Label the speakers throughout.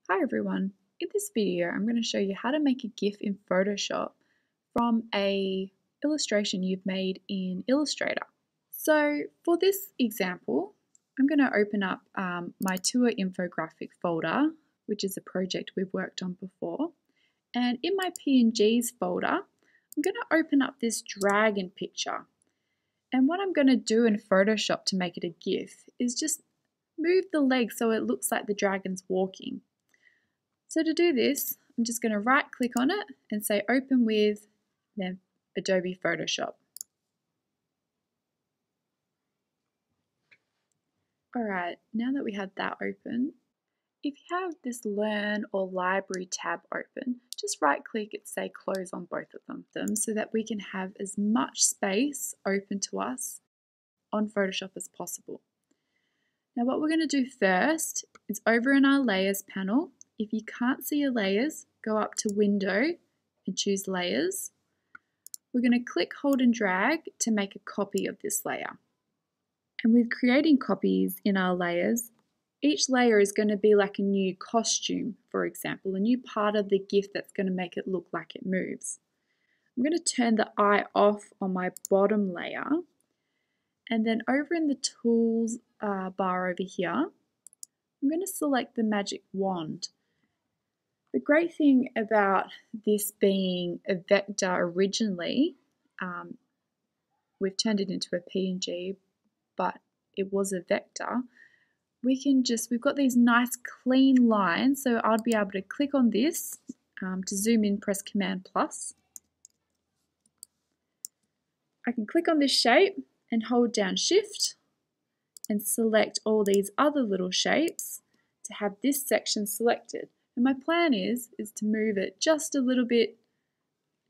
Speaker 1: Hi everyone, in this video I'm going to show you how to make a GIF in Photoshop from a illustration you've made in Illustrator. So for this example, I'm going to open up my tour infographic folder, which is a project we've worked on before. And in my PNGs folder, I'm going to open up this dragon picture. And what I'm going to do in Photoshop to make it a GIF is just move the leg so it looks like the dragon's walking. So to do this, I'm just going to right click on it and say open with then Adobe Photoshop. Alright, now that we have that open, if you have this Learn or Library tab open, just right click and say close on both of them so that we can have as much space open to us on Photoshop as possible. Now what we're going to do first is over in our Layers panel. If you can't see your layers, go up to Window and choose Layers. We're going to click, hold and drag to make a copy of this layer. And with creating copies in our layers, each layer is going to be like a new costume, for example, a new part of the GIF that's going to make it look like it moves. I'm going to turn the eye off on my bottom layer, and then over in the Tools bar over here, I'm going to select the magic wand. The great thing about this being a vector originally, we've turned it into a PNG, but it was a vector. We've got these nice clean lines, so I'll be able to click on this to zoom in, press Command+. I can click on this shape and hold down Shift and select all these other little shapes to have this section selected. And my plan is to move it just a little bit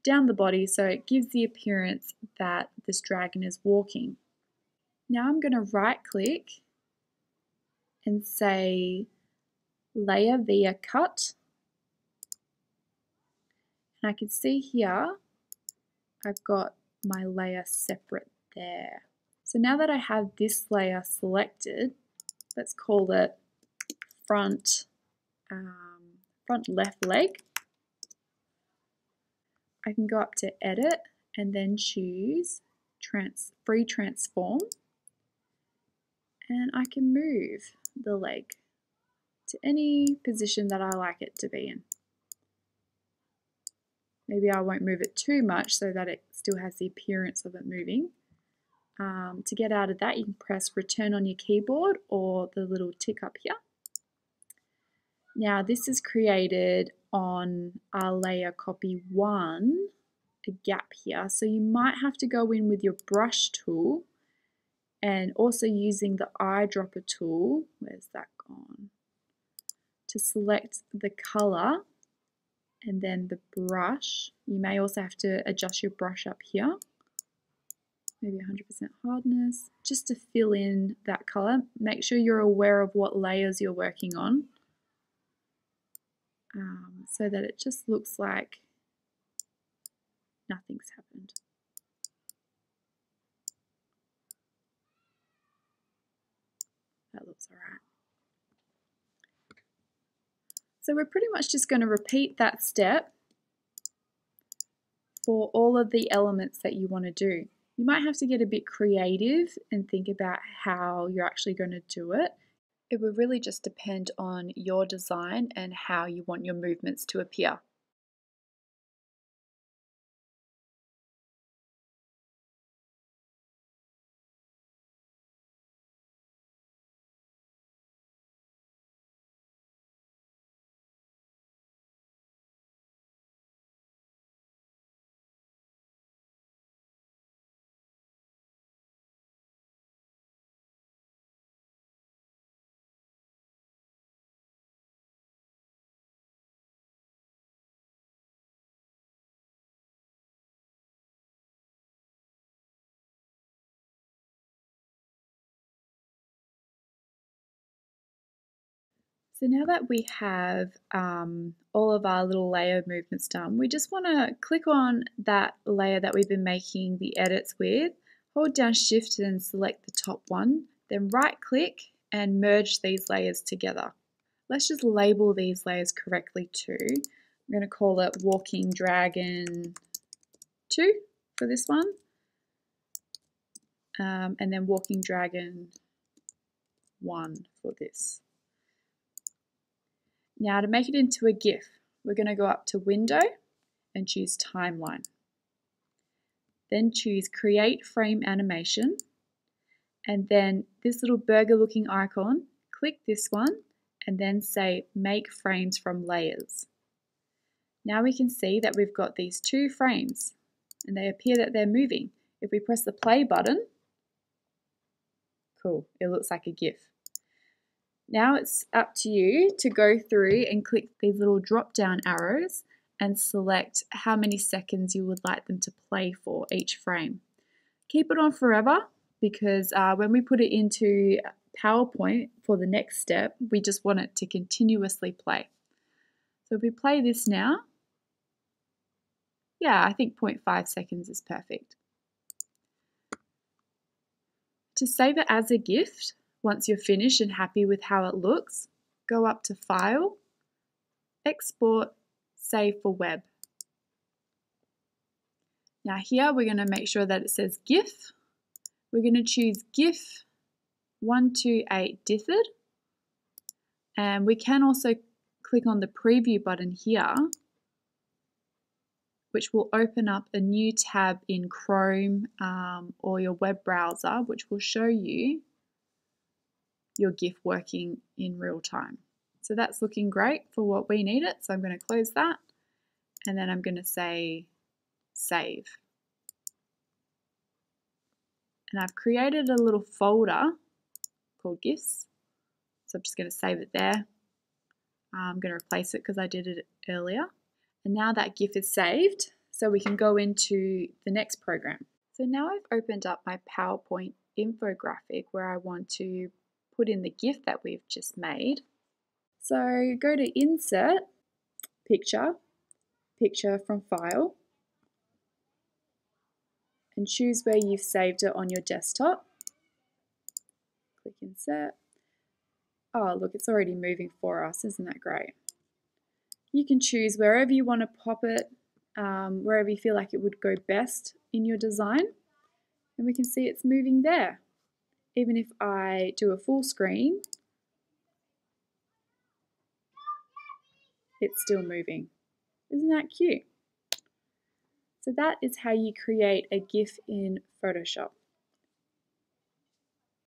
Speaker 1: down the body so it gives the appearance that this dragon is walking. Now I'm going to right click and say Layer via Cut. And I can see here I've got my layer separate there. So now that I have this layer selected, let's call it front left leg. I can go up to Edit and then choose Free Transform, and I can move the leg to any position that I like it to be in. Maybe I won't move it too much so that it still has the appearance of it moving. To get out of that, you can press Return on your keyboard or the little tick up here. Now this is created on our layer copy 1, a gap here, so you might have to go in with your brush tool and also using the eyedropper tool, where's that gone, to select the color and then the brush. You may also have to adjust your brush up here, maybe 100% hardness, just to fill in that color. Make sure you're aware of what layers you're working on. So that it just looks like nothing's happened. That looks alright. So we're pretty much just going to repeat that step for all of the elements that you want to do. You might have to get a bit creative and think about how you're actually going to do it. It will really just depend on your design and how you want your movements to appear. So now that we have all of our little layer movements done, we just want to click on that layer that we've been making the edits with, hold down Shift and select the top one, then right click and merge these layers together. Let's just label these layers correctly too. I'm going to call it Walking Dragon 2 for this one. And then Walking Dragon 1 for this. Now to make it into a GIF, we're going to go up to Window and choose Timeline. Then choose Create Frame Animation. And then this little burger looking icon, click this one and then say Make Frames from Layers. Now we can see that we've got these 2 frames and they appear that they're moving. If we press the play button, cool, it looks like a GIF. Now it's up to you to go through and click these little drop down arrows and select how many seconds you would like them to play for each frame. Keep it on forever because when we put it into PowerPoint for the next step, we just want it to continuously play. So if we play this now, yeah, I think 0.5 seconds is perfect. To save it as a GIF, once you're finished and happy with how it looks, go up to File, Export, Save for Web. Now here we're going to make sure that it says GIF. We're going to choose GIF 128 differed, and we can also click on the preview button here, which will open up a new tab in Chrome or your web browser, which will show you your GIF working in real time. So that's looking great for what we need it. So I'm going to close that and then I'm going to say save. And I've created a little folder called GIFs. So I'm just going to save it there. I'm going to replace it because I did it earlier. And now that GIF is saved, so we can go into the next program. So now I've opened up my PowerPoint infographic where I want to put in the GIF that we've just made. So go to Insert, Picture, Picture from File, and choose where you've saved it on your desktop. Click Insert. Oh, look, it's already moving for us. Isn't that great? You can choose wherever you want to pop it, wherever you feel like it would go best in your design. And we can see it's moving there. Even if I do a full screen, it's still moving. Isn't that cute? So that is how you create a GIF in Photoshop.